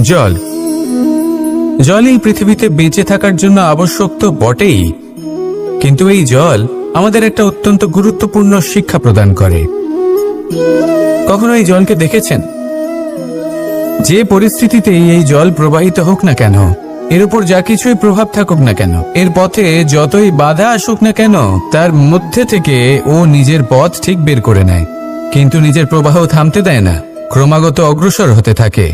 জল জল এই পৃথিবীতে বেঁচে থাকার জন্য আবশ্যক তো বটেই, কিন্তু এই জল আমাদের একটা অত্যন্ত গুরুত্বপূর্ণ শিক্ষা প্রদান করে। কখনো এই জলকে দেখেছেন? যে পরিস্থিতিতেই এই জল প্রবাহিত হোক না কেন, এর উপর যা কিছুই প্রভাব থাকুক না কেন, এর পথে যতই বাধা আসুক না কেন, তার মধ্যে থেকে ও নিজের পথ ঠিক বের করে নেয়, কিন্তু নিজের প্রবাহ থামতে দেয় না, ক্রমাগত অগ্রসর হতে থাকে।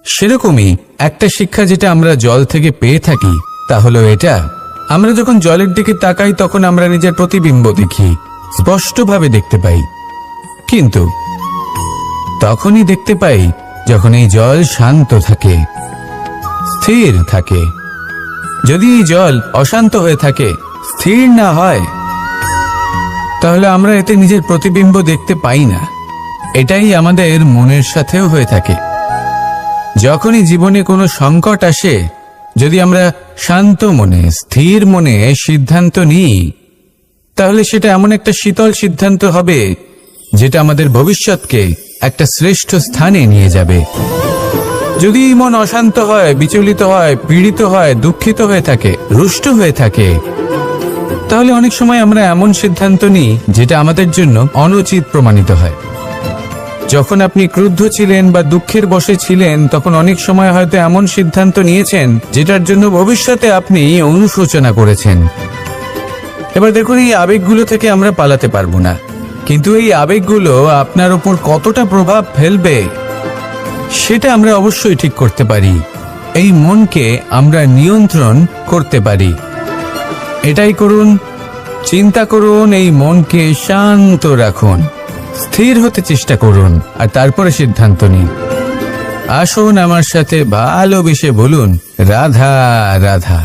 সেরকমই একটা শিক্ষা যেটা আমরা জল থেকে পেয়ে থাকি তা হলো এটা, আমরা যখন জলের দিকে তাকাই তখন আমরা নিজের প্রতিবিম্ব দেখি, স্পষ্টভাবে দেখতে পাই, কিন্তু তখনই দেখতে পাই যখন এই জল শান্ত থাকে, স্থির থাকে। যদি এই জল অশান্ত হয়ে থাকে, স্থির না হয়, তাহলে আমরা এতে নিজের প্রতিবিম্ব দেখতে পাই না। এটাই আমাদের মনের সাথেও হয়ে থাকে। যখনই জীবনে কোনো সংকট আসে, যদি আমরা শান্ত মনে, স্থির মনে সিদ্ধান্ত নিই, তাহলে সেটা এমন একটা শীতল সিদ্ধান্ত হবে যেটা আমাদের ভবিষ্যৎকে একটা শ্রেষ্ঠ স্থানে নিয়ে যাবে। যদি মন অশান্ত হয়, বিচলিত হয়, পীড়িত হয়, দুঃখিত হয়ে থাকে, রুষ্ট হয়ে থাকে, তাহলে অনেক সময় আমরা এমন সিদ্ধান্ত নিই যেটা আমাদের জন্য অনুচিত প্রমাণিত হয়। যখন আপনি ক্রুদ্ধ ছিলেন বা দুঃখের বশে ছিলেন, তখন অনেক সময় হয়তো এমন সিদ্ধান্ত নিয়েছেন যেটার জন্য ভবিষ্যতে আপনি অনুশোচনা করেছেন। এবার দেখুন, এই আবেগগুলো থেকে আমরা পালাতে পারবো না, কিন্তু এই আবেগগুলো আপনার উপর কতটা প্রভাব ফেলবে সেটা আমরা অবশ্যই ঠিক করতে পারি। এই মনকে আমরা নিয়ন্ত্রণ করতে পারি। এটাই করুন, চিন্তা করুন, এই মনকে শান্ত রাখুন, স্থির হতে চেষ্টা করুন, আর তারপরে সিদ্ধান্ত নিন। আসুন আমার সাথে ভালোবেসে বলুন, রাধা রাধা।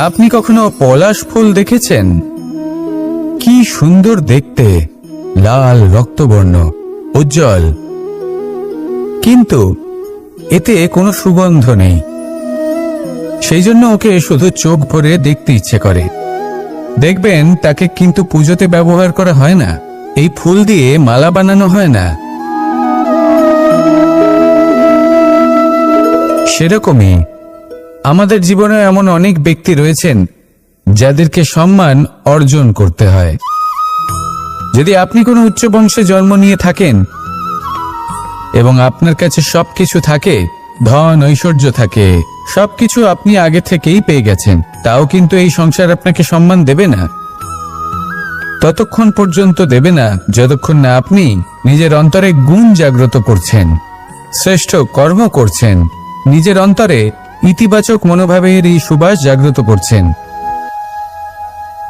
আপনি কখনো পলাশ ফুল দেখেছেন? কি সুন্দর দেখতে, লাল রক্তবর্ণ, উজ্জ্বল, কিন্তু এতে কোনো সুগন্ধ নেই। সেই জন্য ওকে শুধু চোখ ভরে দেখতে ইচ্ছে করে। দেখবেন তাকে কিন্তু পুজোতে ব্যবহার করা হয় না, এই ফুল দিয়ে মালা বানানো হয় না। সেরকমই আমাদের জীবনে এমন অনেক ব্যক্তি রয়েছেন যাদেরকে সম্মান অর্জন করতে হয়। যদি আপনি কোনো উচ্চ বংশে জন্ম নিয়ে থাকেন এবং আপনার কাছে সবকিছু থাকে, ধন ঐশ্বর্য থাকে, সবকিছু আপনি আগে থেকেই পেয়ে গেছেন, তাও কিন্তু এই সংসার আপনাকে সম্মান দেবে না। ততক্ষণ পর্যন্ত দেবে না যতক্ষণ না আপনি নিজের অন্তরে গুণ জাগ্রত করছেন, শ্রেষ্ঠ কর্ম করছেন, নিজের অন্তরে ইতিবাচক মনোভাবের এই সুবাস জাগ্রত করছেন।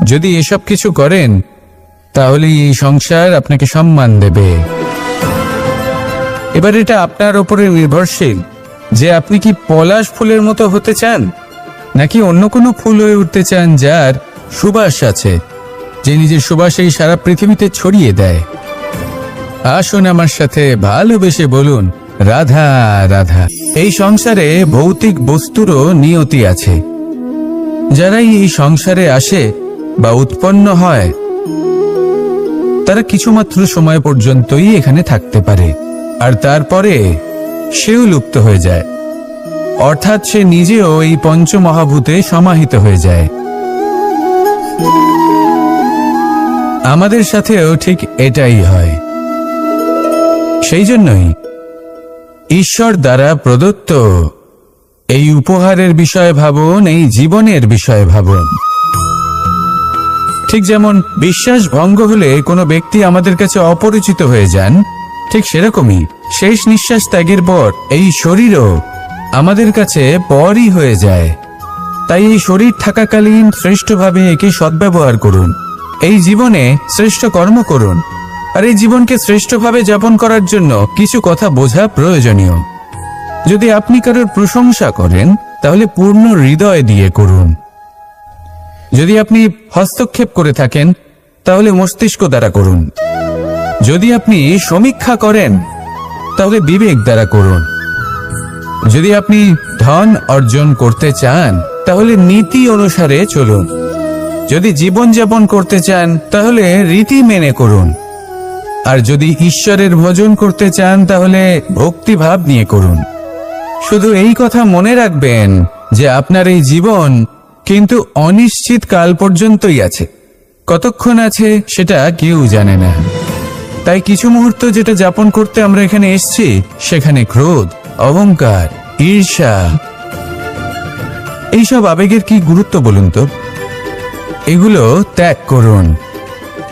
যদি এসব কিছু করেন, তাহলে এই সংসার আপনাকে সম্মান দেবে। এবার এটা আপনার উপরে নির্ভরশীল যে আপনি কি পলাশ ফুলের মতো হতে চান, নাকি অন্য কোনো ফুল হয়ে উঠতে চান যার সুবাস আছে, যে নিজের সুবাস এই সারা পৃথিবীতে ছড়িয়ে দেয়। আসুন আমার সাথে ভালোবেসে বলুন, রাধা রাধা। এই সংসারে ভৌতিক বস্তুরও নিয়তি আছে। যারাই এই সংসারে আসে বা উৎপন্ন হয়, তারা কিছুমাত্র সময় পর্যন্তই এখানে থাকতে পারে, আর তারপরে সেও লুপ্ত হয়ে যায়, অর্থাৎ সে নিজেও এই পঞ্চমহাভূতে সমাহিত হয়ে যায়। আমাদের সাথেও ঠিক এটাই হয়। সেই জন্যই ঈশ্বর দ্বারা প্রদত্ত এই উপহারের বিষয়ে ভাবুন, এই জীবনের বিষয়ে ভাবুন। ঠিক যেমন বিশ্বাস ভঙ্গ হলে কোনো ব্যক্তি আমাদের কাছে অপরিচিত হয়ে যান, ঠিক সেরকমই শেষ নিঃশ্বাস ত্যাগের পর এই শরীরও আমাদের কাছে পরই হয়ে যায়। তাই এই শরীর থাকাকালীন শ্রেষ্ঠভাবে একে সদ্ব্যবহার করুন, এই জীবনে শ্রেষ্ঠ কর্ম করুন। আর এই জীবনকে শ্রেষ্ঠভাবে যাপন করার জন্য কিছু কথা বোঝা প্রয়োজনীয়। যদি আপনি কারোর প্রশংসা করেন, তাহলে পূর্ণ হৃদয় দিয়ে করুন। যদি আপনি হস্তক্ষেপ করে থাকেন, তাহলে মস্তিষ্ক দ্বারা করুন। যদি আপনি সমীক্ষা করেন, তাহলে বিবেক দ্বারা করুন। যদি আপনি ধন অর্জন করতে চান, তাহলে নীতি অনুসারে চলুন। যদি জীবনযাপন করতে চান, তাহলে রীতি মেনে করুন। আর যদি ঈশ্বরের ভজন করতে চান, তাহলে ভক্তিভাব নিয়ে করুন। শুধু এই কথা মনে রাখবেন যে আপনার এই জীবন কিন্তু অনিশ্চিত কাল পর্যন্তই আছে। কতক্ষণ আছে সেটা কেউ জানে না। তাই কিছু মুহূর্ত যেটা যাপন করতে আমরা এখানে এসেছি, সেখানে ক্রোধ, অহংকার, ঈর্ষা, এইসব আবেগের কি গুরুত্ব বলুন তো? এগুলো ত্যাগ করুন,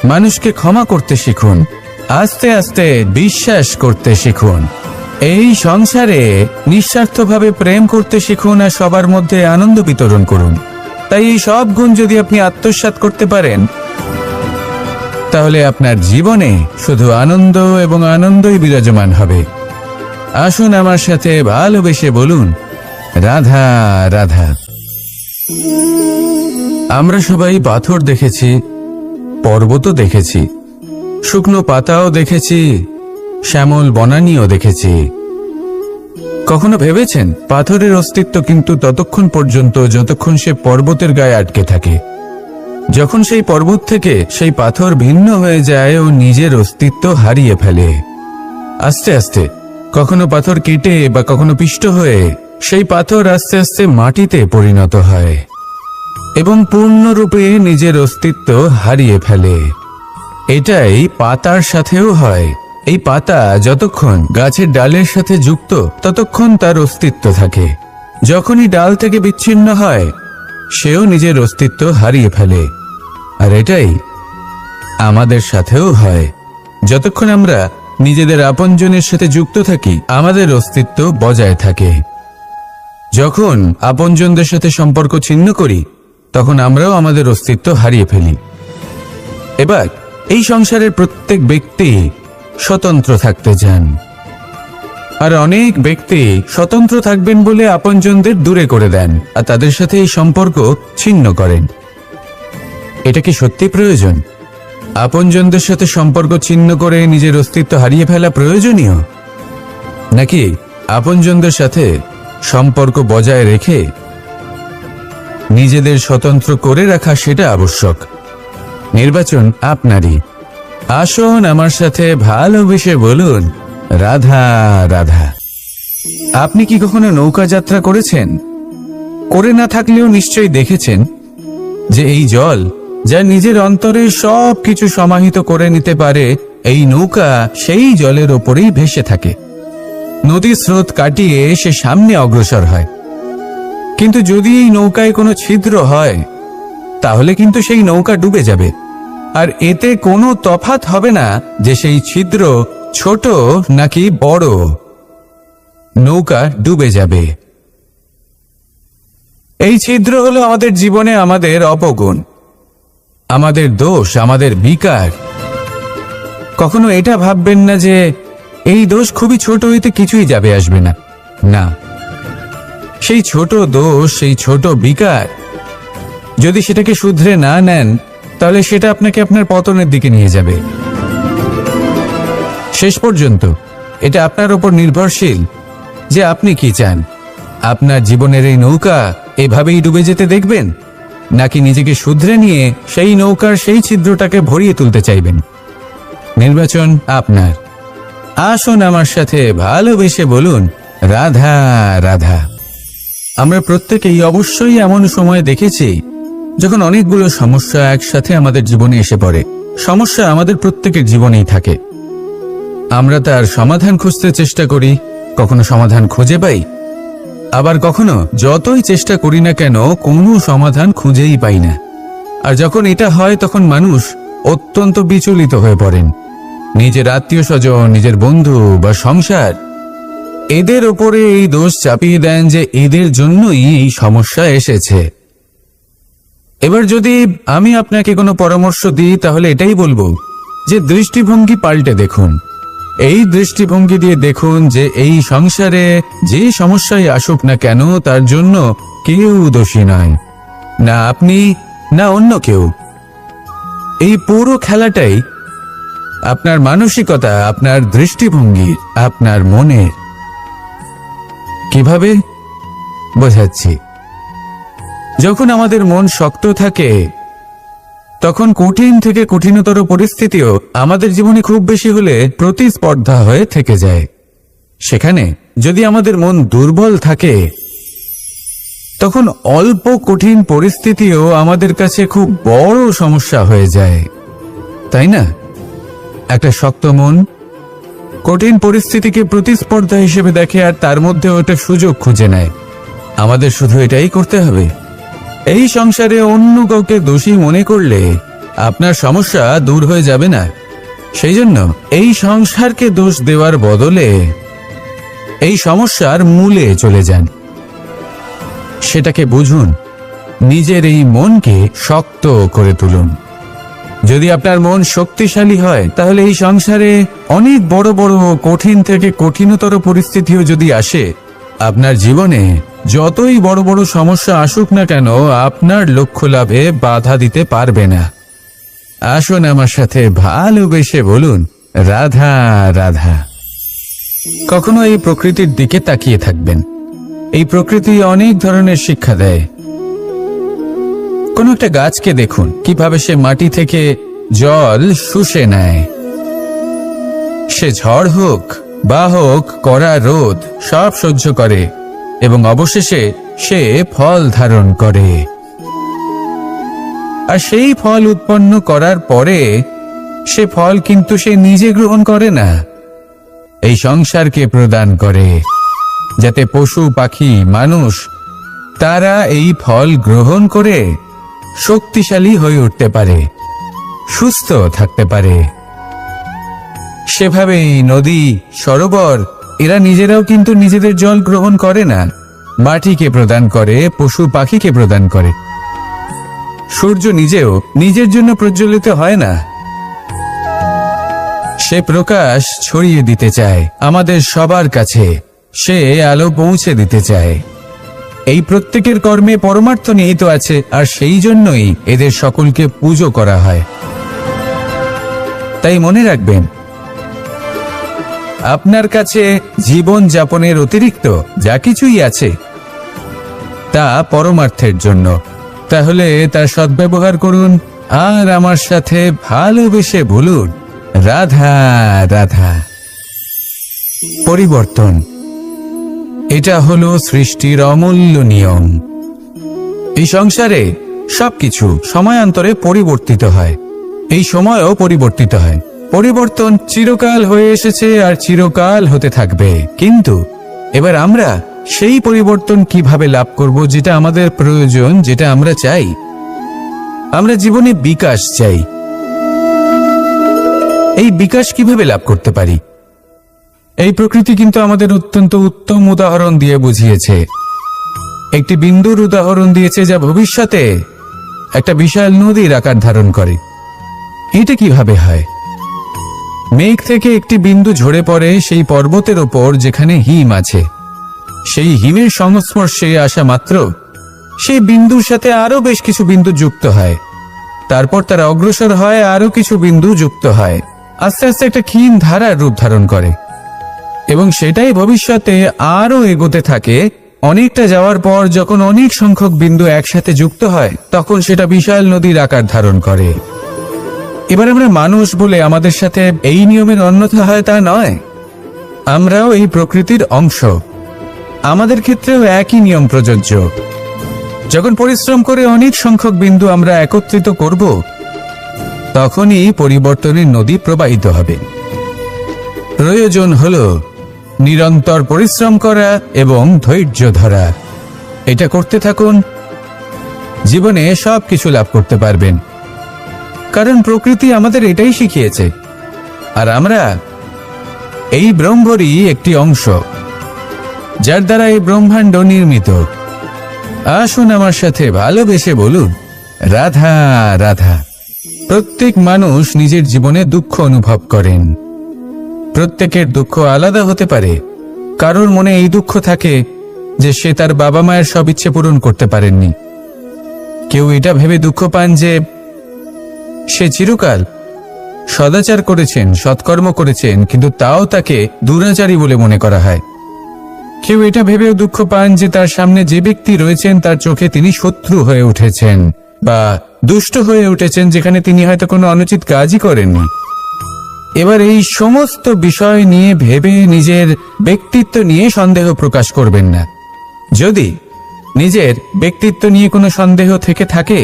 মানুষকে ক্ষমা করতে শিখুন, আস্তে আস্তে বিশ্বাস করতে শিখুন, এই সংসারে নিঃস্বার্থভাবে প্রেম করতে শিখুন আর সবার মধ্যে আনন্দ বিতরণ করুন। তাই এই সব গুণ যদি আপনি আত্মসাৎ করতে পারেন, তাহলে আপনার জীবনে শুধু আনন্দ এবং আনন্দই বিরাজমান হবে। আসুন আমার সাথে ভালোবেসে বলুন, রাধা রাধা। আমরা সবাই পাথর দেখেছি, পর্বতও দেখেছি, শুকনো পাতাও দেখেছি, শ্যামল বনানীও দেখেছি। কখনো ভেবেছেন পাথরের অস্তিত্ব কিন্তু ততক্ষণ পর্যন্ত যতক্ষণ সে পর্বতের গায়ে আটকে থাকে। যখন সেই পর্বত থেকে সেই পাথর ভিন্ন হয়ে যায় ও নিজের অস্তিত্ব হারিয়ে ফেলে। আস্তে আস্তে কখনো পাথর কেটে বা কখনো পিষ্ট হয়ে সেই পাথর আস্তে আস্তে মাটিতে পরিণত হয় এবং পূর্ণরূপে নিজের অস্তিত্ব হারিয়ে ফেলে। এটাই পাতার সাথেও হয়। এই পাতা যতক্ষণ গাছের ডালের সাথে যুক্ত ততক্ষণ তার অস্তিত্ব থাকে। যখনই ডাল থেকে বিচ্ছিন্ন হয়, সেও নিজের অস্তিত্ব হারিয়ে ফেলে। আর এটাই আমাদের সাথেও হয়। যতক্ষণ আমরা নিজেদের আপনজনের সাথে যুক্ত থাকি, আমাদের অস্তিত্ব বজায় থাকে। যখন আপনজনদের সাথে সম্পর্ক ছিন্ন করি, তখন আমরাও আমাদের অস্তিত্ব হারিয়ে ফেলি। এবার এই সংসারের প্রত্যেক ব্যক্তি স্বতন্ত্র থাকতে চান, আর অনেক ব্যক্তি স্বতন্ত্র থাকবেন বলে আপনজনদের দূরে করে দেন আর তাদের সাথে এই সম্পর্ক ছিন্ন করেন। এটা কি সত্যি প্রয়োজন? আপনজনদের সাথে সম্পর্ক ছিন্ন করে নিজের অস্তিত্ব হারিয়ে ফেলা প্রয়োজনীয়, নাকি আপনজনদের সাথে সম্পর্ক বজায় রেখে নিজেদের স্বতন্ত্র করে রাখা সেটা আবশ্যক? নির্বাচন আপনারই। আসুন আমার সাথে ভালোবেসে বলুন, রাধা রাধা। আপনি কি কখনো নৌকা যাত্রা করেছেন? করে না থাকলেও নিশ্চয়ই দেখেছেন যে এই জল যা নিজের অন্তরে সব কিছু সমাহিত করে নিতে পারে, এই নৌকা সেই জলের ওপরেই ভেসে থাকে। নদীর স্রোত কাটিয়ে সে সামনে অগ্রসর হয়। কিন্তু যদি এই নৌকায় কোনো ছিদ্র হয়, তাহলে কিন্তু সেই নৌকা ডুবে যাবে। আর এতে কোনো তফাৎ হবে না যে সেই ছিদ্র ছোট নাকি বড়, নৌকা ডুবে যাবে। এই ছিদ্র হলো আমাদের জীবনে আমাদের অপগুণ, আমাদের দোষ, আমাদের বিকার। কখনো এটা ভাববেন না যে এই দোষ খুবই ছোট, হইতে কিছুই যাবে আসবে না। না, সেই ছোট দোষ, সেই ছোট বিকার যদি সেটাকে শুধরে না নেন, তাহলে সেটা আপনাকে আপনার পতনের দিকে নিয়ে যাবে। শেষ পর্যন্ত এটা আপনার উপর নির্ভরশীল যে আপনি কি চান। আপনার জীবনের এই নৌকা এভাবেই ডুবে যেতে দেখবেন, নাকি নিজেকে শুধরে নিয়ে সেই নৌকার সেই ছিদ্রটাকে ভরিয়ে তুলতে চাইবেন? নির্বাচন আপনার। আসুন আমার সাথে ভালোবেসে বলুন, রাধা রাধা। আমরা প্রত্যেকেই অবশ্যই এমন সময় দেখেছি যখন অনেকগুলো সমস্যা একসাথে আমাদের জীবনে এসে পড়ে। সমস্যা আমাদের প্রত্যেকের জীবনেই থাকে। আমরা তার সমাধান খুঁজতে চেষ্টা করি, কখনো সমাধান খুঁজে পাই, আবার কখনো যতই চেষ্টা করি না কেন কোনো সমাধান খুঁজেই পাই না। আর যখন এটা হয়, তখন মানুষ অত্যন্ত বিচলিত হয়ে পড়েন। নিজের আত্মীয় স্বজন, নিজের বন্ধু বা সংসার, এদের ওপরে এই দোষ চাপিয়ে দেন যে এদের জন্যই এই সমস্যা এসেছে। এবার যদি আমি আপনাকে কোনো পরামর্শ দিই, তাহলে এটাই বলবো যে দৃষ্টিভঙ্গি পাল্টে দেখুন। এই দৃষ্টিভঙ্গি দিয়ে দেখুন যে এই সংসারে যে সমস্যাই আসুক না কেন, তার জন্য কেউ দোষী নয়, না আপনি না অন্য কেউ। এই পুরো খেলাটাই আপনার মানসিকতা, আপনার দৃষ্টিভঙ্গি, আপনার মনের। কিভাবে বোঝাচ্ছি? যখন আমাদের মন শক্ত থাকে, তখন কঠিন থেকে কঠিনতর পরিস্থিতিও আমাদের জীবনে খুব বেশি হলে প্রতিস্পর্ধা হয়ে থেকে যায়। সেখানে যদি আমাদের মন দুর্বল থাকে, তখন অল্প কঠিন পরিস্থিতিও আমাদের কাছে খুব বড় সমস্যা হয়ে যায়, তাই না? একটা শক্ত মন কঠিন পরিস্থিতিকে প্রতিস্পর্ধা হিসেবে দেখে আর তার মধ্যে ওটা সুযোগ খুঁজে নেয়। আমাদের শুধু এটাই করতে হবে। এই সংসারে অন্য কাউকে দোষী মনে করলে আপনার সমস্যা দূর হয়ে যাবে না। সেই জন্য এই সংসারকে দোষ দেওয়ার বদলে এই সমস্যার মূলে চলে যান, সেটাকে বুঝুন, নিজের এই মনকে শক্ত করে তুলুন। যদি আপনার মন শক্তিশালী হয়, তাহলে এই সংসারে অনেক বড় বড় কঠিন থেকে কঠিনতর পরিস্থিতিও যদি আসে, আপনার জীবনে যতই বড় বড় সমস্যা আসুক না কেন, আপনার লক্ষ্য লাভে বাধা দিতে পারবে না। আসুন আমার সাথে ভালোবেসে বলুন, রাধা রাধা। কখনো এই প্রকৃতির দিকে তাকিয়ে থাকবেন। এই প্রকৃতি অনেক ধরনের শিক্ষা দেয়। কোন একটা গাছকে দেখুন, কিভাবে সে মাটি থেকে জল শুষে নেয়। সে ঝড় হোক বা হোক কড়া রোদ, সব সহ্য করে এবং অবশেষে সে ফল ধারণ করে। আর সেই ফল উৎপন্ন করার পরে সে ফল কিন্তু সে নিজে গ্রহণ করে না, এই সংসারকে প্রদান করে, যাতে পশু পাখি মানুষ তারা এই ফল গ্রহণ করে শক্তিশালী হয়ে উঠতে পারে, সুস্থ থাকতে পারে। সেভাবেই নদী, সরোবর এরা নিজেরাও কিন্তু নিজেদের জল গ্রহণ করে না, মাটিকে প্রদান করে, পশু পাখিকে প্রদান করে। সূর্য নিজেও নিজের জন্য প্রজ্বলিত হয় না, সে প্রকাশ ছড়িয়ে দিতে চায় আমাদের সবার কাছে, সে আলো পৌঁছে দিতে চায়। এই প্রত্যেকের কর্মে পরমার্থ নিহিত আছে, আর সেই জন্যই এদের সকলকে পুজো করা হয়। তাই মনে রাখবেন, আপনার কাছে জীবন যাপনের অতিরিক্ত যা কিছুই আছে তা পরমার্থের জন্য। তাহলে তার সদ্ব্যবহার করুন আর আমার সাথে ভালোবেসে বলুন, রাধা রাধা। পরিবর্তন, এটা হলো সৃষ্টির অমূল্য নিয়ম। এই সংসারে সবকিছু সময়ান্তরে পরিবর্তিত হয়, এই সময়ও পরিবর্তিত হয়। পরিবর্তন চিরকাল হয়ে এসেছে আর চিরকাল হতে থাকবে। কিন্তু এবার আমরা সেই পরিবর্তন কিভাবে লাভ করব, যেটা আমাদের প্রয়োজন, যেটা আমরা চাই। আমরা জীবনে বিকাশ চাই। এই বিকাশ কিভাবে লাভ করতে পারি? এই প্রকৃতি কিন্তু আমাদের অত্যন্ত উত্তম উদাহরণ দিয়ে বুঝিয়েছে। একটি বিন্দুর উদাহরণ দিয়েছে, যা ভবিষ্যতে একটা বিশাল নদীর আকার ধারণ করে। এটা কিভাবে হয়? মেঘ থেকে একটি বিন্দু ঝরে পড়ে সেই পর্বতের ওপর যেখানে হিম আছে। সেই হিমের সংস্পর্শে আসা মাত্র সেই বিন্দুর সাথে আরো বেশ কিছু বিন্দু যুক্ত হয়। তারপর তারা অগ্রসর হয়, আরো কিছু বিন্দু যুক্ত হয়, আস্তে আস্তে একটা ক্ষীণ ধারার রূপ ধারণ করে এবং সেটাই ভবিষ্যতে আরো এগোতে থাকে। অনেকটা যাওয়ার পর যখন অনেক সংখ্যক বিন্দু একসাথে যুক্ত হয়, তখন সেটা বিশাল নদীর আকার ধারণ করে। এবার আমরা মানুষ বলে আমাদের সাথে এই নিয়মের অন্যথা হয় তা নয়। আমরাও এই প্রকৃতির অংশ, আমাদের ক্ষেত্রেও একই নিয়ম প্রযোজ্য। যখন পরিশ্রম করে অনেক সংখ্যক বিন্দু আমরা একত্রিত করব, তখনই পরিবর্তনের নদী প্রবাহিত হবে। প্রয়োজন হলো নিরন্তর পরিশ্রম করা এবং ধৈর্য ধরা। এটা করতে থাকুন, জীবনে সবকিছু লাভ করতে পারবেন। কারণ প্রকৃতি আমাদের এটাই শিখিয়েছে, আর আমরা এই ব্রহ্মরই একটি অংশ, যার দ্বারা এই ব্রহ্মাণ্ড নির্মিত। আসুন আমার সাথে ভালোবেসে বলুন, রাধা রাধা। প্রত্যেক মানুষ নিজের জীবনে দুঃখ অনুভব করেন। প্রত্যেকের দুঃখ আলাদা হতে পারে। কারোর মনে এই দুঃখ থাকে যে সে তার বাবা মায়ের সব ইচ্ছে পূরণ করতে পারেননি। কেউ এটা ভেবে দুঃখ পান যে সে চিরকাল সদাচার করেছেন, সৎকর্ম করেছেন, কিন্তু তাও তাকে দুরাচারী বলে মনে করা হয়। কেউ এটা ভেবেও দুঃখ পান যে তার সামনে যে ব্যক্তি রয়েছেন তার চোখে তিনি শত্রু হয়ে উঠেছেন বা দুষ্ট হয়ে উঠেছেন, যেখানে তিনি হয়তো কোনো অনুচিত কাজই করেননি। এবার এই সমস্ত বিষয় নিয়ে ভেবে নিজের ব্যক্তিত্ব নিয়ে সন্দেহ প্রকাশ করবেন না। যদি নিজের ব্যক্তিত্ব নিয়ে কোনো সন্দেহ থেকে থাকে,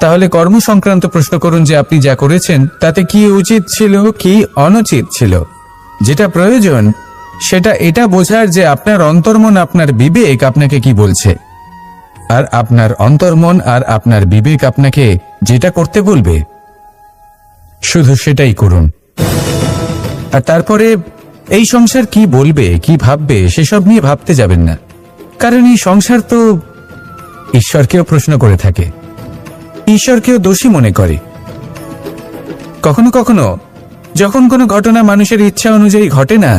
তাহলে কর্ম সংক্রান্ত প্রশ্ন করুন যে আপনি যা করেছেন তাতে কি উচিত ছিল, কি অনুচিত ছিল। যেটা প্রয়োজন সেটা এটা বোঝার যে আপনার অন্তর্মন, আপনার বিবেক আপনাকে কি বলছে, আর আপনার অন্তর্মন আর আপনার বিবেক আপনাকে যেটা করতে বলবে শুধু সেটাই করুন। আর তারপরে এই সংসার কি বলবে, কি ভাববে সেসব নিয়ে ভাবতে যাবেন না। কারণ এই সংসার তো ঈশ্বরকেও প্রশ্ন করে থাকে, ঈশ্বরকেও দোষী মনে করে। কখনো কখনো যখন কোনো ঘটনা মানুষের ইচ্ছা অনুযায়ী ঘটে না,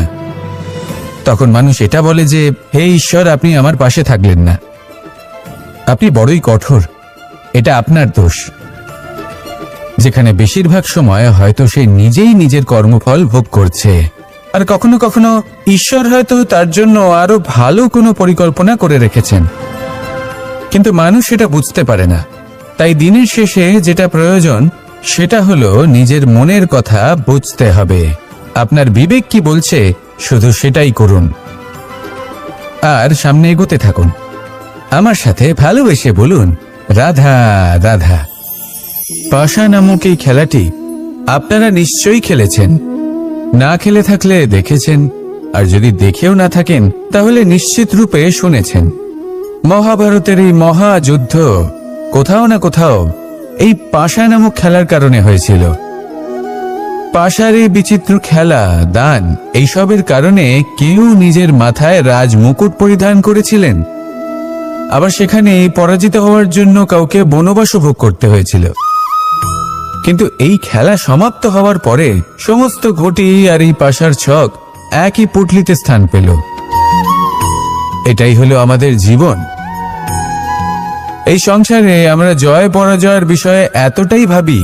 তখন মানুষ এটা বলে যে হে ঈশ্বর, আপনি আমার পাশে থাকলেন না, আপনি বড়ই কঠোর, এটা আপনার দোষ। যেখানে বেশিরভাগ সময় হয়তো সে নিজেই নিজের কর্মফল ভোগ করছে, আর কখনো কখনো ঈশ্বর হয়তো তার জন্য আরো ভালো কোনো পরিকল্পনা করে রেখেছেন, কিন্তু মানুষ সেটা বুঝতে পারে না। তাই দিনের শেষে যেটা প্রয়োজন সেটা হলো নিজের মনের কথা বুঝতে হবে। আপনার বিবেক কি বলছে শুধু সেটাই করুন, আর সামনে এগোতে থাকুন। আমার সাথে ভালোবেসে বলুন রাধা রাধা। পাশা নামক এই খেলাটি আপনারা নিশ্চয়ই খেলেছেন, না খেলে থাকলে দেখেছেন, আর যদি দেখেও না থাকেন তাহলে নিশ্চিত রূপে শুনেছেন। মহাভারতের এই মহাযুদ্ধ কোথাও না কোথাও এই পাশা নামক খেলার কারণে হয়েছিল। পাশার এই বিচিত্র খেলা, দান, এইসবের কারণে কেউ নিজের মাথায় রাজ মুকুট পরিধান করেছিলেন, আবার সেখানে পরাজিত হওয়ার জন্য কাউকে বনবাস ভোগ করতে হয়েছিল। কিন্তু এই খেলা সমাপ্ত হওয়ার পরে সমস্ত ঘটি আর এই পাশার ছক একই পুটলিতে স্থান পেল। এটাই হলো আমাদের জীবন। এই সংসারে আমরা জয় পরাজয়ের বিষয়ে এতটাই ভাবি,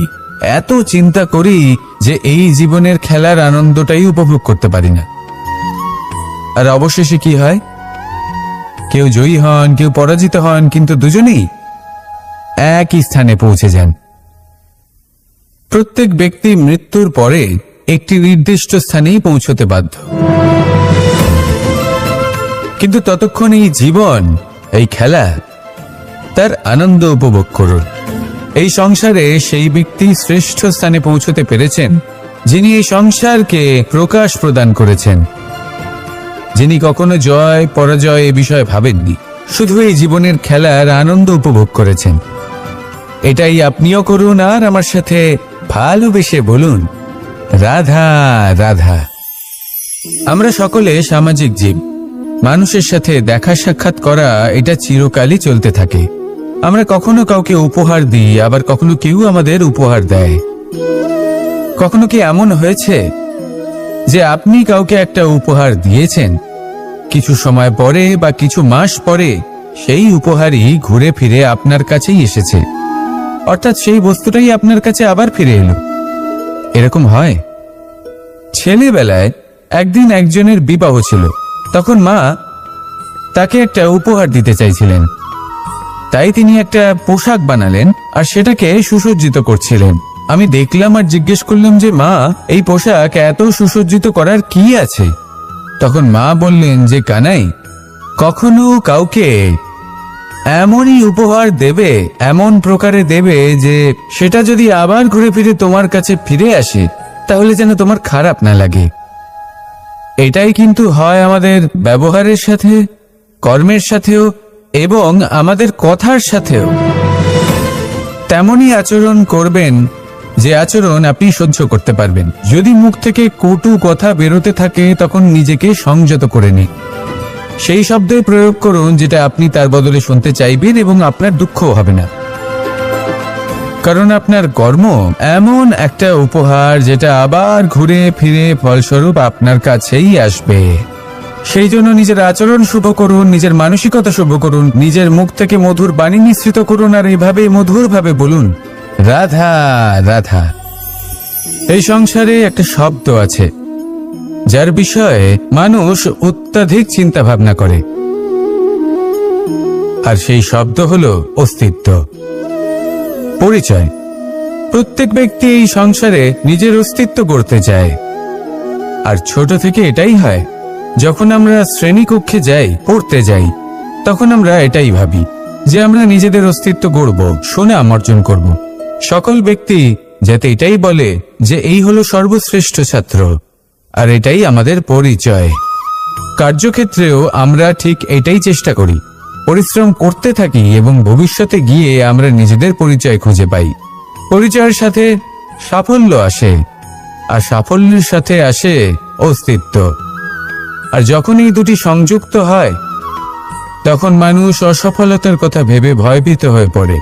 এত চিন্তা করি যে এই জীবনের খেলার আনন্দটাই উপভোগ করতে পারি না। আর অবশেষে কি হয়? কেউ জয়ী হন, কেউ পরাজিত হন, কিন্তু দুজনেই একই স্থানে পৌঁছে যান। প্রত্যেক ব্যক্তি মৃত্যুর পরে একটি নির্দিষ্ট স্থানেই পৌঁছতে বাধ্য, কিন্তু ততক্ষণ এই জীবন, এই খেলা, তার আনন্দ উপভোগ করুন। এই সংসারে সেই ব্যক্তি শ্রেষ্ঠ স্থানে পৌঁছতে পেরেছেন যিনি এই সংসারকে প্রকাশ প্রদান করেছেন, যিনি কখনো জয় পরাজয় এ বিষয়ে ভাবেননি, শুধু এই জীবনের খেলার আনন্দ উপভোগ করেছেন। এটাই আপনিও করুন, আর আমার সাথে ভালোবেসে বলুন রাধা রাধা। আমরা সকলে সামাজিক জীব। মানুষের সাথে দেখা সাক্ষাৎ করা এটা চিরকালই চলতে থাকে। আমরা কখনো কাউকে উপহার দিই, আবার কখনো কেউ আমাদের উপহার দেয়। কখনো কি এমন হয়েছে যে আপনি কাউকে একটা উপহার দিয়েছেন, কিছু সময় পরে বা কিছু মাস পরে সেই উপহারই ঘুরে ফিরে আপনার কাছেই এসেছে, অর্থাৎ সেই বস্তুটাই আপনার কাছে আবার ফিরে এলো? এরকম হয়। ছেলেবেলায় একদিন একজনের বিবাহ ছিল, তখন মা তাকে একটা উপহার দিতে চাইছিলেন, তাই তিনি একটা পোশাক বানালেন আর সেটাকে সুসজ্জিত করছিলেন। আমি দেখলাম আর জিজ্ঞেস করলাম যে মা, এই পোশাক এত সুসজ্জিত করার কি আছে? তখন মা বললেন যে কানাই, কখনো কাউকে এমনই উপহার দেবে, এমন প্রকারে দেবে যে সেটা যদি আবার ঘুরে ফিরে তোমার কাছে ফিরে আসে তাহলে যেন তোমার খারাপ না লাগে। এটাই কিন্তু হয় আমাদের ব্যবহারের সাথে, কর্মের সাথেও এবং আমাদের কথার সাথেও। তেমনই আচরণ করবেন যে আচরণ আপনি সহ্য করতে পারবেন। যদি মুখ থেকে কটু কথা বেরোতে থাকে তখন নিজেকে সংযত করে নিন। সেই শব্দই প্রয়োগ করুন যেটা আপনি তার বদলে শুনতে চাইবেন, এবং আপনার দুঃখও হবে না। কারণ আপনার কর্ম এমন একটা উপহার যেটা আবার ঘুরে ফিরে ফলস্বরূপ আপনার কাছেই আসবে। সেই জন্য নিজের আচরণ শুভ করুন, নিজের মানসিকতা শুভ করুন, নিজের মুখ থেকে মধুর বাণী নিঃসৃত করুন, আর এইভাবে মধুরভাবে বলুন রাধা রাধা। এই সংসারে একটা শব্দ আছে যার বিষয়ে মানুষ অত্যাধিক চিন্তা ভাবনা করে, আর সেই শব্দ হলো অস্তিত্ব, পরিচয়। প্রত্যেক ব্যক্তি এই সংসারে নিজের অস্তিত্ব করতে চায়। আর ছোট থেকে এটাই হয়। যখন আমরা শ্রেণীকক্ষে যাই, পড়তে যাই, তখন আমরা এটাই ভাবি যে আমরা নিজেদের অস্তিত্ব গড়ব, সুনাম অর্জন করব। সকল ব্যক্তি যাতে এটাই বলে যে এই হলো সর্বশ্রেষ্ঠ ছাত্র, আর এটাই আমাদের পরিচয়। কার্যক্ষেত্রেও আমরা ঠিক এটাই চেষ্টা করি, পরিশ্রম করতে থাকি এবং ভবিষ্যতে গিয়ে আমরা নিজেদের পরিচয় খুঁজে পাই। পরিচয়ের সাথে সাফল্য আসে, আর সাফল্যের সাথে আসে অস্তিত্ব। আর যখন এই দুটি সংযুক্ত হয়, তখন মানুষ অসফলতার কথা ভেবে ভয়ভীত হয়ে পড়ে।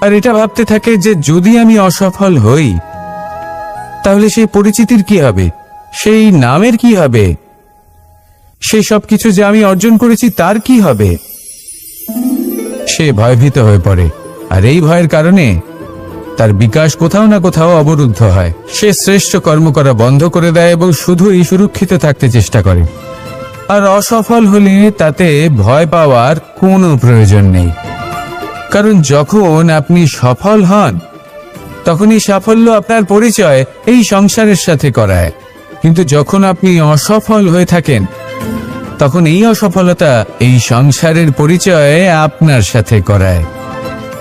আর এটা ভাবতে থাকে যে যদি আমি অসফল হই, তাহলে সেই পরিচিতির কি হবে, সেই নামের কি হবে, সেই সব কিছু যে আমি অর্জন করেছি তার কি হবে। সে ভয়ভীত হয়ে পড়ে, আর এই ভয়ের কারণে তার বিকাশ কোথাও না কোথাও অবরুদ্ধ হয়। সে শ্রেষ্ঠ কর্ম করা বন্ধ করে দেয় এবং শুধুই সুরক্ষিত থাকতে চেষ্টা করে। আর অসফল হলে তাতে ভয় পাওয়ার কোনো প্রয়োজন নেই, কারণ যখন আপনি সফল হন, তখনই সাফল্য আপনার পরিচয় এই সংসারের সাথে করায়। কিন্তু যখন আপনি অসফল হয়ে থাকেন, তখন এই অসফলতা এই সংসারের পরিচয় আপনার সাথে করায়,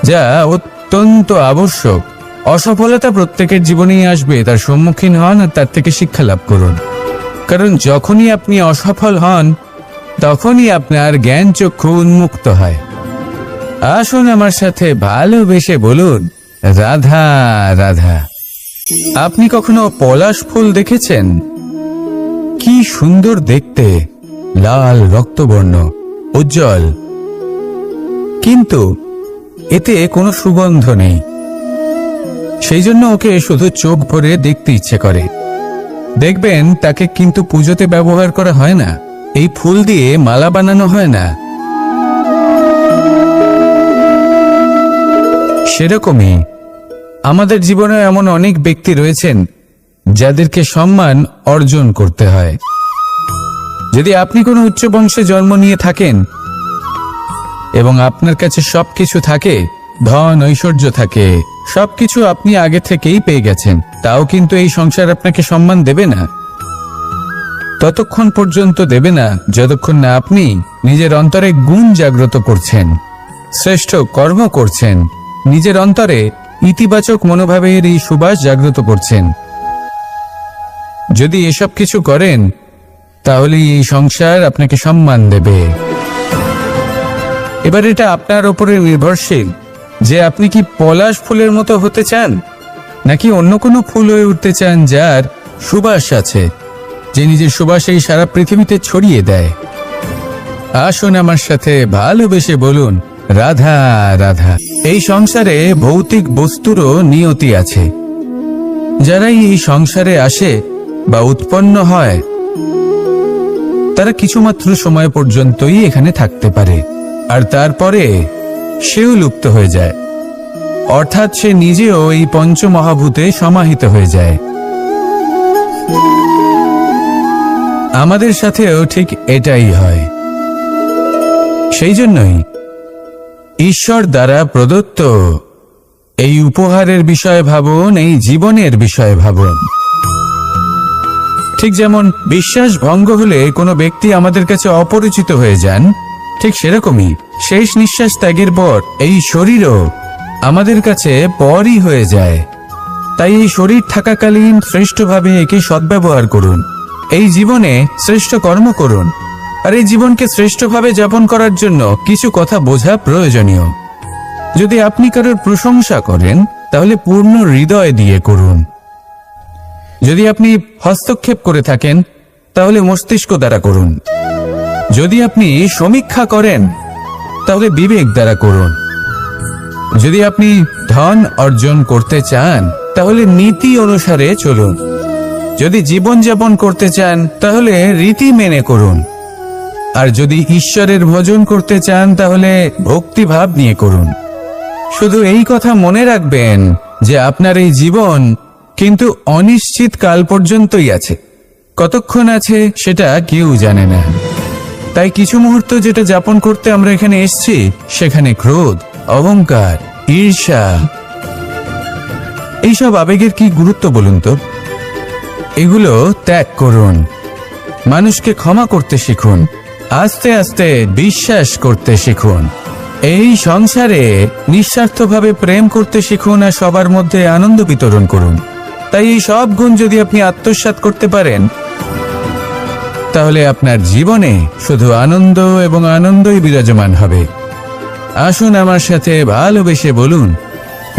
যা অত্যন্ত আবশ্যক। অসফলতা প্রত্যেকের জীবনেই আসবে, তার সম্মুখীন হন আর তার থেকে শিক্ষা লাভ করুন। কারণ যখনই আপনি অসফল হন, তখনই আপনার জ্ঞান চক্ষু উন্মুক্ত হয়। আসুন আমার সাথে ভালোবেসে বলুন, রাধা রাধা। আপনি কখনো পলাশ ফুল দেখেছেন? কি সুন্দর দেখতে, লাল রক্তবর্ণ, উজ্জ্বল, কিন্তু এতে কোনো সুগন্ধ নেই। সেই জন্য ওকে শুধু চোখ ভরে দেখতে ইচ্ছে করে। দেখবেন তাকে কিন্তু পুজোতে ব্যবহার করা হয় না, এই ফুল দিয়ে মালা বানানো হয় না। সেরকমই আমাদের জীবনে এমন অনেক ব্যক্তি রয়েছেন যাদেরকে সম্মান অর্জন করতে হয়। যদি আপনি কোনো উচ্চ বংশে জন্ম নিয়ে থাকেন এবং আপনার কাছে সবকিছু থাকে, ধন ঐশ্বর্য থাকে, সবকিছু আপনি আগে থেকেই পেয়ে গেছেন, তাও কিন্তু এই সংসার আপনাকে সম্মান দেবে না। ততক্ষণ পর্যন্ত দেবে না যতক্ষণ না আপনি নিজের অন্তরে গুণ জাগ্রত করছেন, শ্রেষ্ঠ কর্ম করছেন, নিজের অন্তরে ইতিবাচক মনোভাবের এই সুবাস জাগ্রত করছেন। যদি এসব কিছু করেন, তাহলে এই সংসার আপনাকে সম্মান দেবে। এবার এটা আপনার উপরে নির্ভরশীল যে আপনি কি পলাশ ফুলের মতো হতে চান, নাকি অন্য কোনো ফুল হয়ে উঠতে চান যার সুবাস আছে, যে নিজের সুবাস এই সারা পৃথিবীতে ছড়িয়ে দেয়। আসুন আমার সাথে ভালোবেসে বলুন, রাধা রাধা। এই সংসারে ভৌতিক বস্তুরও নিয়তি আছে। যারাই এই সংসারে আসে বা উৎপন্ন হয়, তারা কিছুমাত্র সময় পর্যন্তই এখানে থাকতে পারে, আর তারপরে সেও লুপ্ত হয়ে যায়, অর্থাৎ সে নিজেও এই পঞ্চমহাভূতে সমাহিত হয়ে যায়। আমাদের সাথেও ঠিক এটাই হয়। সেই জন্যই ঈশ্বর দ্বারা প্রদত্ত এই উপহারের বিষয়ে ভাবুন, এই জীবনের বিষয়ে ভাবুন। ঠিক যেমন বিশ্বাস ভঙ্গ হলে কোনো ব্যক্তি আমাদের কাছে অপরিচিত হয়ে যান, ঠিক সেরকমই শেষ নিঃশ্বাস ত্যাগের পর এই শরীরও আমাদের কাছে পরই হয়ে যায়। তাই এই শরীর থাকাকালীন শ্রেষ্ঠভাবে একে সদ্ব্যবহার করুন, এই জীবনে শ্রেষ্ঠ কর্ম করুন। আর এই জীবনকে শ্রেষ্ঠভাবে যাপন করার জন্য কিছু কথা বোঝা প্রয়োজনীয়। যদি আপনি কারোর প্রশংসা করেন, তাহলে পূর্ণ হৃদয় দিয়ে করুন। যদি আপনি হস্তক্ষেপ করে থাকেন, তাহলে মস্তিষ্ক দ্বারা করুন। যদি আপনি সমীক্ষা করেন, তাহলে বিবেক দ্বারা করুন। যদি আপনি ধন অর্জন করতে চান, তাহলে নীতি অনুসারে চলুন। যদি জীবনযাপন করতে চান, তাহলে রীতি মেনে করুন। আর যদি ঈশ্বরের ভজন করতে চান, তাহলে ভক্তিভাব নিয়ে করুন। শুধু এই কথা মনে রাখবেন যে আপনার এই জীবন কিন্তু অনিশ্চিত কাল পর্যন্তই আছে। কতক্ষণ আছে সেটা কেউ জানে না। তাই কিছু মুহূর্ত যেটা যাপন করতে আমরা এখানে এসেছি, সেখানে ক্রোধ, অহংকার, ঈর্ষা এইসব আবেগের কি গুরুত্ব বলুন তো? এগুলো ত্যাগ করুন, মানুষকে ক্ষমা করতে শিখুন, আস্তে আস্তে বিশ্বাস করতে শিখুন, এই সংসারে নিঃস্বার্থভাবে প্রেম করতে শিখুন আর সবার মধ্যে আনন্দ বিতরণ করুন। তাই এই সব গুণ যদি আপনি আত্মসাৎ করতে পারেন, তাহলে আপনার জীবনে শুধু আনন্দ এবং আনন্দই বিরাজমান হবে। আসুন আমার সাথে ভালোবেসে বলুন,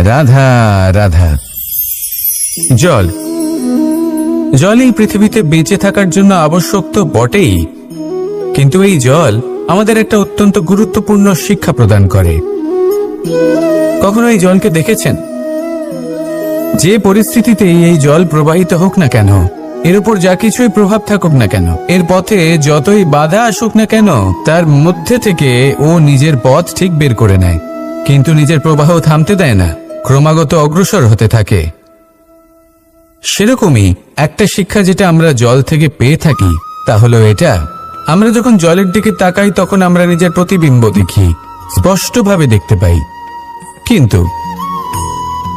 রাধা রাধা। জল এই পৃথিবীতে বেঁচে থাকার জন্য আবশ্যক তো বটেই, কিন্তু এই জল আমাদের একটা অত্যন্ত গুরুত্বপূর্ণ শিক্ষা প্রদান করে। কখনো এই জলকে দেখেছেন? যে পরিস্থিতিতেই এই জল প্রবাহিত হোক না কেন, এর উপর যা কিছুই প্রভাব থাকুক না কেন, এর পথে যতই বাধা আসুক না কেন, তার মধ্যে থেকে ও নিজের পথ ঠিক বের করে নেয়, কিন্তু নিজের প্রবাহ থামতে দেয় না, ক্রমাগত অগ্রসর হতে থাকে। সেরকমই একটা শিক্ষা যেটা আমরা জল থেকে পেয়ে থাকি, তা হলো এটা, আমরা যখন জলের দিকে তাকাই তখন আমরা নিজের প্রতিবিম্ব দেখি, স্পষ্টভাবে দেখতে পাই। কিন্তু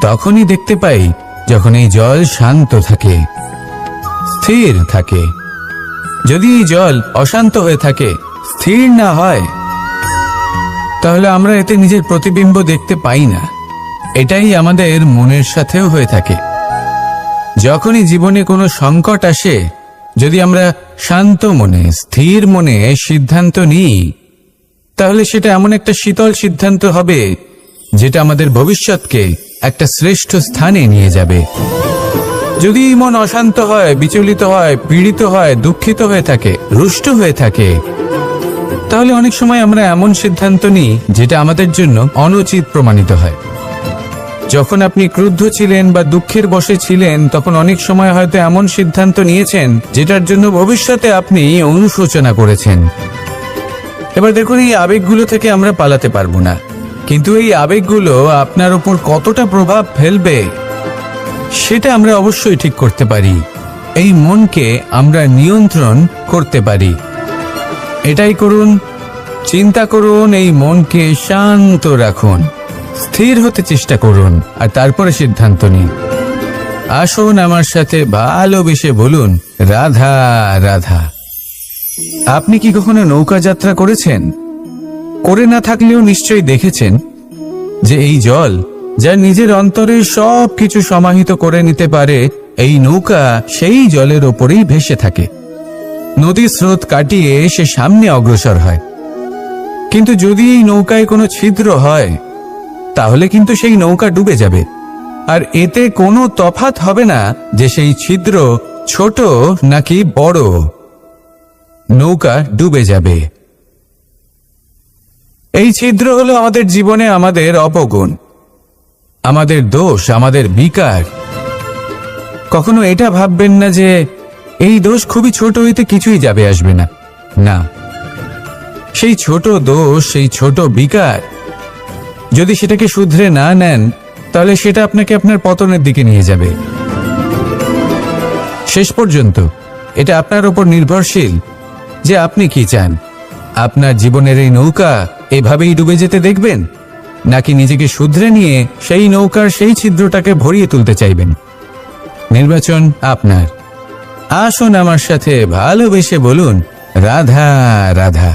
তখনই দেখতে পাই যখন এই জল শান্ত থাকে, স্থির থাকে। যদি এই জল অশান্ত হয়ে থাকে, স্থির না হয়, তাহলে আমরা এতে নিজের প্রতিবিম্ব দেখতে পাই না। এটাই আমাদের মনের সাথেও হয়ে থাকে। যখনই জীবনে কোনো সংকট আসে, যদি আমরা শান্ত মনে, স্থির মনে সিদ্ধান্ত নিই, তাহলে সেটা এমন একটা শীতল সিদ্ধান্ত হবে যেটা আমাদের ভবিষ্যৎকে একটা শ্রেষ্ঠ স্থানে নিয়ে যাবে। যদি মন অশান্ত হয়, বিচলিত হয়, পীড়িত হয়, দুঃখিত হয়ে থাকে, রুষ্ট হয়ে থাকে, তাহলে অনেক সময় আমরা এমন সিদ্ধান্ত নিই যেটা আমাদের জন্য অনুচিত প্রমাণিত হয়। যখন আপনি ক্রুদ্ধ ছিলেন বা দুঃখের বশে ছিলেন, তখন অনেক সময় হয়তো এমন সিদ্ধান্ত নিয়েছেন যেটার জন্য ভবিষ্যতে আপনি অনুশোচনা করেছেন। এবার দেখুন, এই আবেগগুলো থেকে আমরা পালাতে পারবো না, কিন্তু এই আবেগগুলো আপনার উপর কতটা প্রভাব ফেলবে সেটা আমরা অবশ্যই ঠিক করতে পারি। এই মনকে আমরা নিয়ন্ত্রণ করতে পারি। এটাই করুন, চিন্তা করুন, এই মনকে শান্ত রাখুন, স্থির হতে চেষ্টা করুন, আর তারপরে সিদ্ধান্ত নিন। আসুন আমার সাথে ভালোবেসে বলুন, রাধা রাধা। আপনি কি কখনো নৌকা যাত্রা করেছেন? করে না থাকলেও নিশ্চয়ই দেখেছেন যে এই জল যা নিজের অন্তরে সব কিছু সমাহিত করে নিতে পারে, এই নৌকা সেই জলের ওপরেই ভেসে থাকে। নদীর স্রোত কাটিয়ে সে সামনে অগ্রসর হয়। কিন্তু যদি এই নৌকায় কোনো ছিদ্র হয়, তাহলে কিন্তু সেই নৌকা ডুবে যাবে। আর এতে কোনো তফাৎ হবে না যে সেই ছিদ্র ছোট নাকি বড়, নৌকা ডুবে যাবে। এই ছিদ্র হলো আমাদের জীবনে আমাদের অপগুণ, আমাদের দোষ, আমাদের বিকার। কখনো এটা ভাববেন না যে এই দোষ খুবই ছোট, হইতে কিছুই যাবে আসবে না। না, সেই ছোট দোষ, সেই ছোট বিকার যদি সেটাকে শুধরে না নেন, তাহলে সেটা আপনাকে আপনার পতনের দিকে নিয়ে যাবে। শেষ পর্যন্ত এটা আপনার উপর নির্ভরশীল যে আপনি কি চান। আপনার জীবনের এই নৌকা এভাবেই ডুবে যেতে দেখবেন, নাকি নিজেকে শুধরে নিয়ে সেই নৌকার সেই ছিদ্রটাকে ভরিয়ে তুলতে চাইবেন? নির্বাচন আপনার। আসুন আমার সাথে ভালোবেসে বলুন, রাধা রাধা।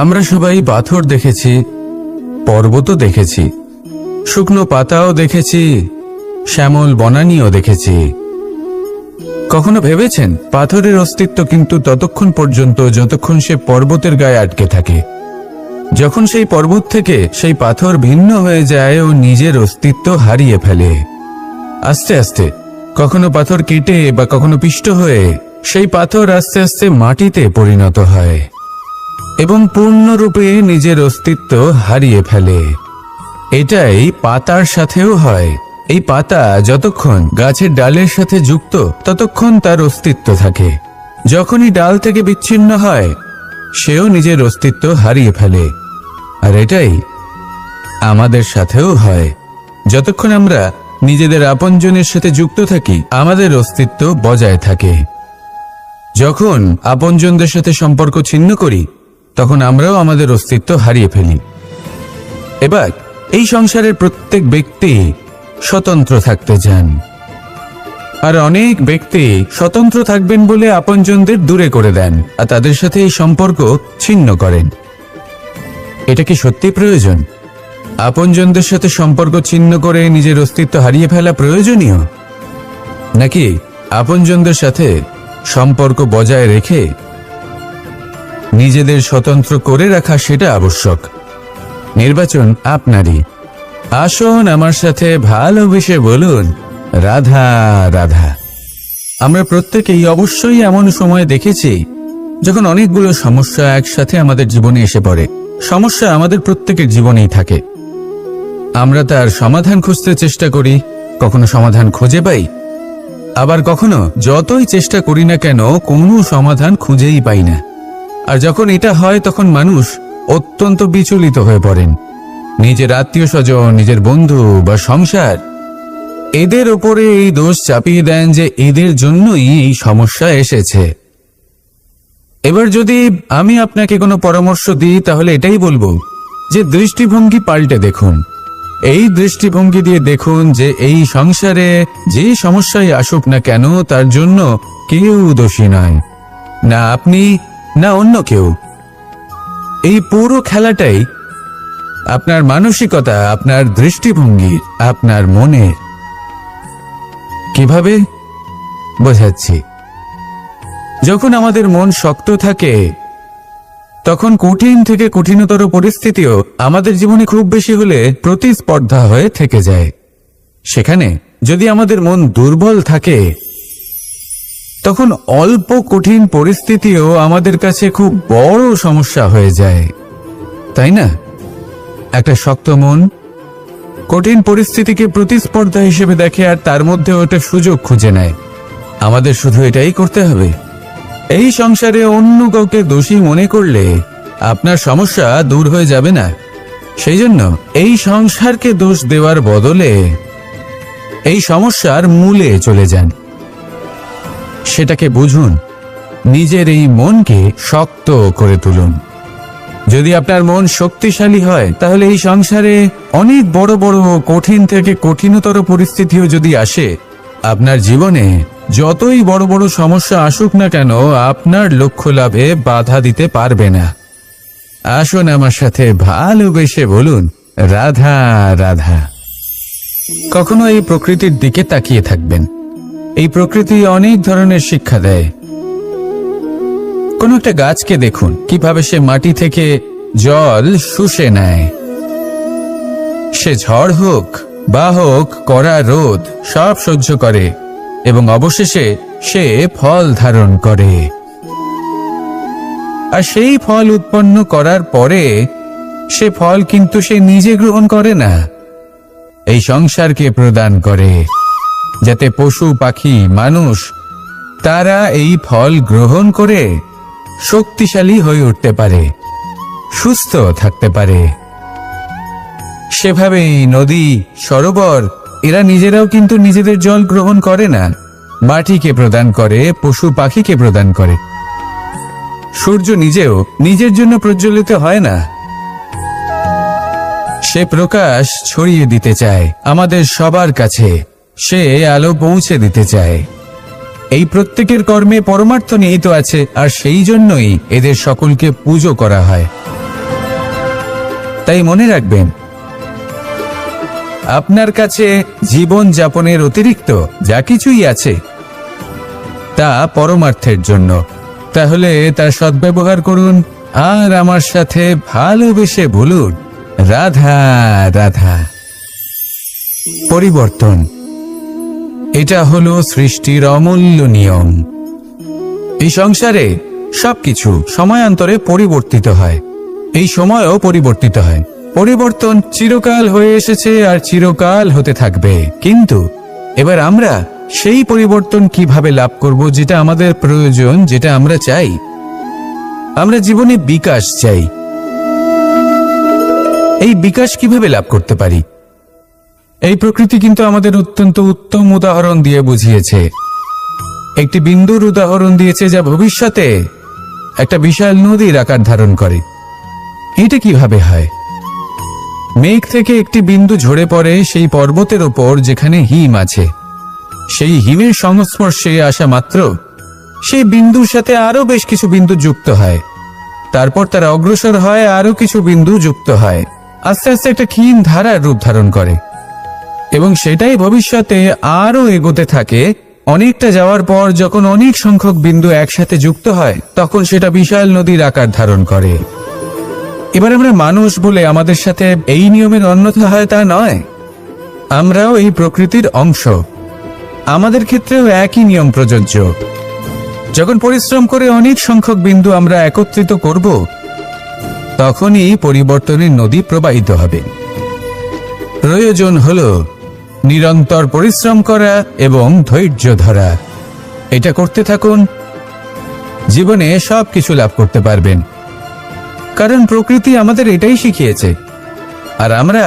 আমরা সবাই পাথর দেখেছি, পর্বতও দেখেছি, শুকনো পাতাও দেখেছি, শ্যামল বনানীও দেখেছি। কখনো ভেবেছেন পাথরের অস্তিত্ব কিন্তু ততক্ষণ পর্যন্ত যতক্ষণ সে পর্বতের গায়ে আটকে থাকে। যখন সেই পর্বত থেকে সেই পাথর ভিন্ন হয়ে যায় ও নিজের অস্তিত্ব হারিয়ে ফেলে, আস্তে আস্তে কখনো পাথর কেটে বা কখনো পিষ্ট হয়ে সেই পাথর আস্তে আস্তে মাটিতে পরিণত হয় এবং পূর্ণরূপে নিজের অস্তিত্ব হারিয়ে ফেলে। এটাই পাতার সাথেও হয়। এই পাতা যতক্ষণ গাছের ডালের সাথে যুক্ত ততক্ষণ তার অস্তিত্ব থাকে। যখনই ডাল থেকে বিচ্ছিন্ন হয়, সেও নিজের অস্তিত্ব হারিয়ে ফেলে। আর এটাই আমাদের সাথেও হয়। যতক্ষণ আমরা নিজেদের আপনজনের সাথে যুক্ত থাকি, আমাদের অস্তিত্ব বজায় থাকে। যখন আপনজনদের সাথে সম্পর্ক ছিন্ন করি, তখন আমরাও আমাদের অস্তিত্ব হারিয়ে ফেলি। এবার এই সংসারের প্রত্যেক ব্যক্তি স্বতন্ত্র থাকতে চান, আর অনেক ব্যক্তি স্বতন্ত্র থাকবেন বলে আপনজনদের দূরে করে দেন আর তাদের সাথে এই সম্পর্ক ছিন্ন করেন। এটা কি সত্যি প্রয়োজন? আপনজনদের সাথে সম্পর্ক ছিন্ন করে নিজের অস্তিত্ব হারিয়ে ফেলা প্রয়োজনীয়, নাকি আপনজনদের সাথে সম্পর্ক বজায় রেখে নিজেদের স্বতন্ত্র করে রাখা সেটা আবশ্যক? নির্বাচন আপনারই। আসুন আমার সাথে ভালোবেসে বলুন, রাধা রাধা। আমরা প্রত্যেকেই অবশ্যই এমন সময় দেখেছি যখন অনেকগুলো সমস্যা একসাথে আমাদের জীবনে এসে পড়ে। সমস্যা আমাদের প্রত্যেকের জীবনেই থাকে, আমরা তার সমাধান খুঁজতে চেষ্টা করি, কখনো সমাধান খুঁজে পাই, আবার কখনো যতই চেষ্টা করি না কেন কোনো সমাধান খুঁজেই পাই না। আর যখন এটা হয় তখন মানুষ অত্যন্ত বিচলিত হয়ে পড়েন। নিজের আত্মীয় স্বজন, নিজের বন্ধু বা সংসার, এদের ওপরে এই দোষ চাপিয়ে দেন যে এদের জন্যই এই সমস্যা এসেছে। এবার যদি আমি আপনাকে কোনো পরামর্শ দিই তাহলে এটাই বলবো যে দৃষ্টিভঙ্গি পাল্টে দেখুন। এই দৃষ্টিভঙ্গি দিয়ে দেখুন যে এই সংসারে যে সমস্যাই আসুক না কেন তার জন্য কেউ দোষী নয়, না আপনি না অন্য কেউ। এই পুরো খেলাটাই আপনার মানসিকতা, আপনার দৃষ্টিভঙ্গি, আপনার মনের। কিভাবে বোঝাচ্ছি? যখন আমাদের মন শক্ত থাকে তখন কঠিন থেকে কঠিনতর পরিস্থিতিও আমাদের জীবনে খুব বেশি হলে প্রতিস্পর্ধা হয়ে থেকে যায়। সেখানে যদি আমাদের মন দুর্বল থাকে তখন অল্প কঠিন পরিস্থিতিও আমাদের কাছে খুব বড় সমস্যা হয়ে যায়, তাই না? একটা শক্ত মন কঠিন পরিস্থিতিকে প্রতিস্পর্ধা হিসেবে দেখে আর তার মধ্যে ওটা সুযোগ খুঁজে নেয়। আমাদের শুধু এটাই করতে হবে। এই সংসারে অন্য কাউকে দোষী মনে করলে আপনার সমস্যা দূর হয়ে যাবে না। সেই জন্য এই সংসারকে দোষ দেওয়ার বদলে এই সমস্যার মূলে চলে যান, সেটাকে বুঝুন, নিজের এই মনকে শক্ত করে তুলুন। যদি আপনার মন শক্তিশালী হয় তাহলে এই সংসারে অনেক বড় বড় কঠিন থেকে কঠিনতর পরিস্থিতিও যদি আসে, আপনার জীবনে যতই বড় বড় সমস্যা আসুক না কেন আপনার লক্ষ্য লাভে বাধা দিতে পারবে না। আসুন আমার সাথে ভালোবেসে বলুন, রাধা রাধা। কখনো এই প্রকৃতির দিকে তাকিয়ে থাকবেন। এই প্রকৃতি অনেক ধরনের শিক্ষা দেয়। কোন একটা গাছকে দেখুন কিভাবে সে মাটি থেকে জল শুষে নেয়। সে ঝড় হোক বা হোক কড়া রোদ সব সহ্য করে এবং অবশেষে সে ফল ধারণ করে। আর সেই ফল উৎপন্ন করার পরে সে ফল কিন্তু সে নিজে গ্রহণ করে না, এই সংসারকে প্রদান করে, যাতে পশু পাখি মানুষ তারা এই ফল গ্রহণ করে শক্তিশালী হয়ে উঠতে পারে, সুস্থ থাকতে পারে। সেভাবেই নদী, সরোবর এরা নিজেরাও কিন্তু নিজেদের জল গ্রহণ করে না, মাটিকে প্রদান করে, পশু পাখিকে প্রদান করে। সূর্য নিজেও নিজের জন্য প্রজ্বলিত হয় না, সে প্রকাশ ছড়িয়ে দিতে চায় আমাদের সবার কাছে, সে আলো পৌঁছে দিতে চায়। এই প্রত্যেকের কর্মে পরমার্থ নিহিত আছে, আর সেই জন্যই এদের সকলকে পুজো করা হয়। তাই মনে রাখবেন, আপনার কাছে জীবন যাপনের অতিরিক্ত যা কিছুই আছে তা পরমার্থের জন্য। তাহলে তার সদ্ব্যবহার করুন আর আমার সাথে ভালোবেসে বলুন, রাধা রাধা। পরিবর্তন, এটা হলো সৃষ্টির অমূল্য নিয়ম। এই সংসারে সবকিছু সময়ান্তরে পরিবর্তিত হয়, এই সময়ও পরিবর্তিত হয়। পরিবর্তন চিরকাল হয়ে এসেছে আর চিরকাল হতে থাকবে। কিন্তু এবার আমরা সেই পরিবর্তন কিভাবে লাভ করব যেটা আমাদের প্রয়োজন, যেটা আমরা চাই? আমরা জীবনে বিকাশ চাই। এই বিকাশ কিভাবে লাভ করতে পারি? এই প্রকৃতি কিন্তু আমাদের অত্যন্ত উত্তম উদাহরণ দিয়ে বুঝিয়েছে। একটি বিন্দুর উদাহরণ দিয়েছে যা ভবিষ্যতে একটা বিশাল নদীর আকার ধারণ করে। এটা কিভাবে হয়? মেঘ থেকে একটি বিন্দু ঝরে পড়ে সেই পর্বতের ওপর যেখানে হিম আছে। সেই হিমের সংস্পর্শে আসা মাত্র সেই বিন্দুর সাথে আরো বেশ কিছু বিন্দু যুক্ত হয়। তারপর তারা অগ্রসর হয়, আরো কিছু বিন্দু যুক্ত হয়, আস্তে আস্তে একটা ক্ষীণ ধারার রূপ ধারণ করে এবং সেটাই ভবিষ্যতে আরো এগোতে থাকে। অনেকটা যাওয়ার পর যখন অনেক সংখ্যক বিন্দু একসাথে যুক্ত হয় তখন সেটা বিশাল নদীর আকার ধারণ করে। এবার আমরা মানুষ বলে আমাদের সাথে এই নিয়মের অন্যথা হয় তা নয়। আমরাও এই প্রকৃতির অংশ, আমাদের ক্ষেত্রেও একই নিয়ম প্রযোজ্য। যখন পরিশ্রম করে অনেক সংখ্যক বিন্দু আমরা একত্রিত করব তখনই পরিবর্তনের নদী প্রবাহিত হবে। প্রয়োজন হলো নিরন্তর পরিশ্রম করা এবং ধৈর্য ধরা। এটা করতে থাকুন, জীবনে সবকিছু লাভ করতে পারবেন। কারণ প্রকৃতি আমাদের এটাই শিখিয়েছে, আর আমরা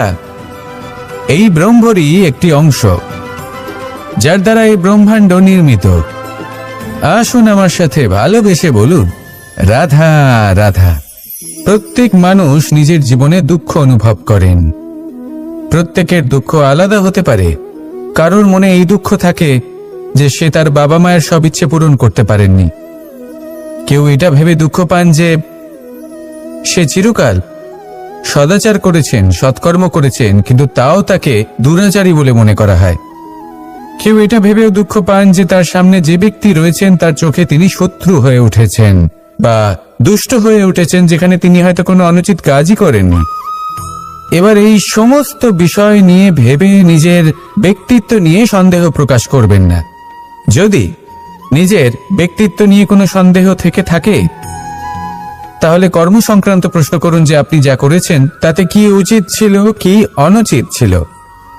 এই ব্রহ্মরই একটি অংশ, যার দ্বারা এই ব্রহ্মাণ্ড নির্মিত। আসুন আমার সাথে ভালোবেসে বলুন, রাধা রাধা। প্রত্যেক মানুষ নিজের জীবনে দুঃখ অনুভব করেন। প্রত্যেকের দুঃখ আলাদা হতে পারে। কারোর মনে এই দুঃখ থাকে যে সে তার বাবা মায়ের সব ইচ্ছে পূরণ করতে পারেননি। কেউ এটা ভেবে দুঃখ পান যে সে চিরকাল সদাচার করেছেন, সৎকর্ম করেছেন, কিন্তু তাও তাকে দুরাচারী বলে মনে করা হয়। কেউ এটা ভেবেও দুঃখ পান যে তার সামনে যে ব্যক্তি রয়েছেন তার চোখে তিনি শত্রু হয়ে উঠেছেন বা দুষ্ট হয়ে উঠেছেন, যেখানে তিনি হয়তো কোনো অনুচিত কাজই করেননি। এবার এই সমস্ত বিষয় নিয়ে ভেবে নিজের ব্যক্তিত্ব নিয়ে সন্দেহ প্রকাশ করবেন না। যদি নিজের ব্যক্তিত্ব নিয়ে কোনো সন্দেহ থেকে থাকে তাহলে কর্ম সংক্রান্ত প্রশ্ন করুন যে আপনি যা করেছেন তাতে কি উচিত ছিল, কি অনুচিত ছিল।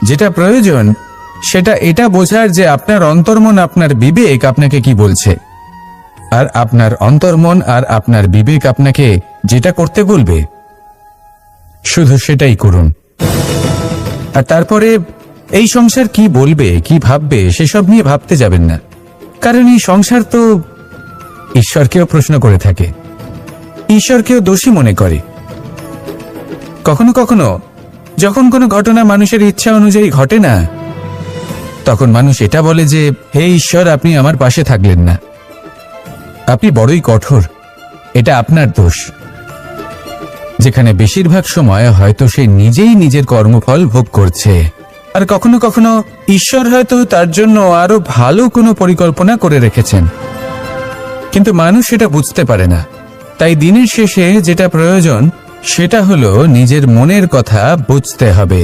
যেটা প্রয়োজন সেটা এটা বোঝার যে আপনার অন্তর্মন, আপনার বিবেক আপনাকে কি বলছে, আর আপনার অন্তর্মন আর আপনার বিবেক আপনাকে যেটা করতে বলবে শুধু সেটাই করুন। আর তারপরে এই সংসার কি বলবে, কি ভাববে সেসব নিয়ে ভাবতে যাবেন না। কারণ এই সংসার তো ঈশ্বরকেও প্রশ্ন করে থাকে, ঈশ্বরকেও দোষী মনে করে। কখনো কখনো যখন কোনো ঘটনা মানুষের ইচ্ছা অনুযায়ী ঘটে না, তখন মানুষ এটা বলে যে হে ঈশ্বর, আপনি আমার পাশে থাকলেন না, আপনি বড়ই কঠোর, এটা আপনার দোষ। যেখানে বেশিরভাগ সময় হয়তো সে নিজেই নিজের কর্মফল ভোগ করছে, আর কখনো কখনো ঈশ্বর হয়তো তার জন্য আরো ভালো কোনো পরিকল্পনা করে রেখেছেন, কিন্তু মানুষ সেটা বুঝতে পারে না। তাই দিনের শেষে যেটা প্রয়োজন সেটা হলো নিজের মনের কথা বুঝতে হবে।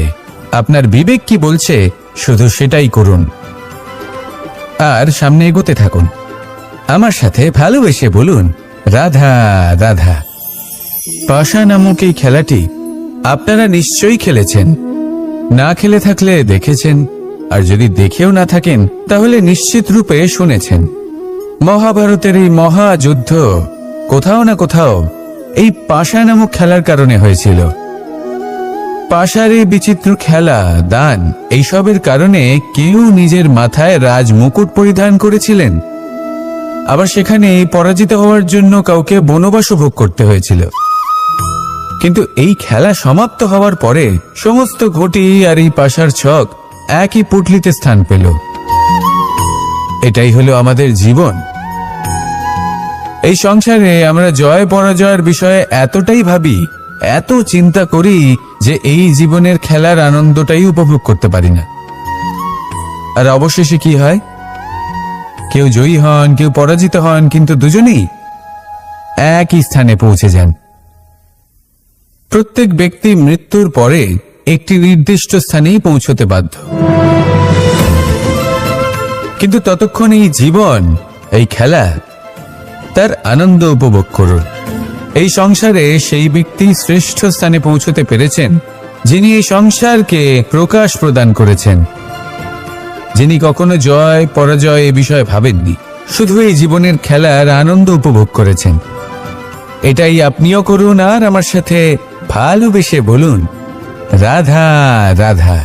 আপনার বিবেক কি বলছে শুধু সেটাই করুন, আর সামনে এগোতে থাকুন। আমার সাথে ভালোবেসে বলুন, রাধা রাধা। পাশা নামক এই খেলাটি আপনারা নিশ্চয়ই খেলেছেন, না খেলে থাকলে দেখেছেন, আর যদি দেখেও না থাকেন তাহলে নিশ্চিত রূপে শুনেছেন। মহাভারতের এই মহাযুদ্ধ কোথাও না কোথাও এই পাশা নামক খেলার কারণে হয়েছিল। পাশার এই বিচিত্র খেলা, দান, এইসবের কারণে কেউ নিজের মাথায় রাজ মুকুট পরিধান করেছিলেন, আবার সেখানে পরাজিত হওয়ার জন্য কাউকে বনবাস ভোগ করতে হয়েছিল। কিন্তু এই খেলা সমাপ্ত হওয়ার পরে সমস্ত ঘটি আর এই পাশার ছক একই পুটলিতে স্থান পেল। এটাই হলো আমাদের জীবন। এই সংসারে আমরা জয় পরাজয়ের বিষয়ে এতটাই ভাবি, এত চিন্তা করি যে এই জীবনের খেলার আনন্দটাই উপভোগ করতে পারি না। আর অবশেষে কি হয়? কেউ জয়ী হন, কেউ পরাজিত হন, কিন্তু দুজনেই একই স্থানে পৌঁছে যান। প্রত্যেক ব্যক্তি মৃত্যুর পরে একটি নির্দিষ্ট স্থানেই পৌঁছতে বাধ্য, কিন্তু ততক্ষণ এই জীবন, এই খেলা, তার আনন্দ উপভোগ করুন। এই সংসারে সেই ব্যক্তি শ্রেষ্ঠ স্থানে পৌঁছতে পেরেছেন যিনি এই সংসারকে প্রকাশ প্রদান করেছেন, যিনি কখনো জয় পরাজয় এ বিষয়ে ভাবেননি, শুধু এই জীবনের খেলার আনন্দ উপভোগ করেছেন। এটাই আপনিও করুন, আর আমার সাথে ভালোবেসে বলুন, রাধা রাধা।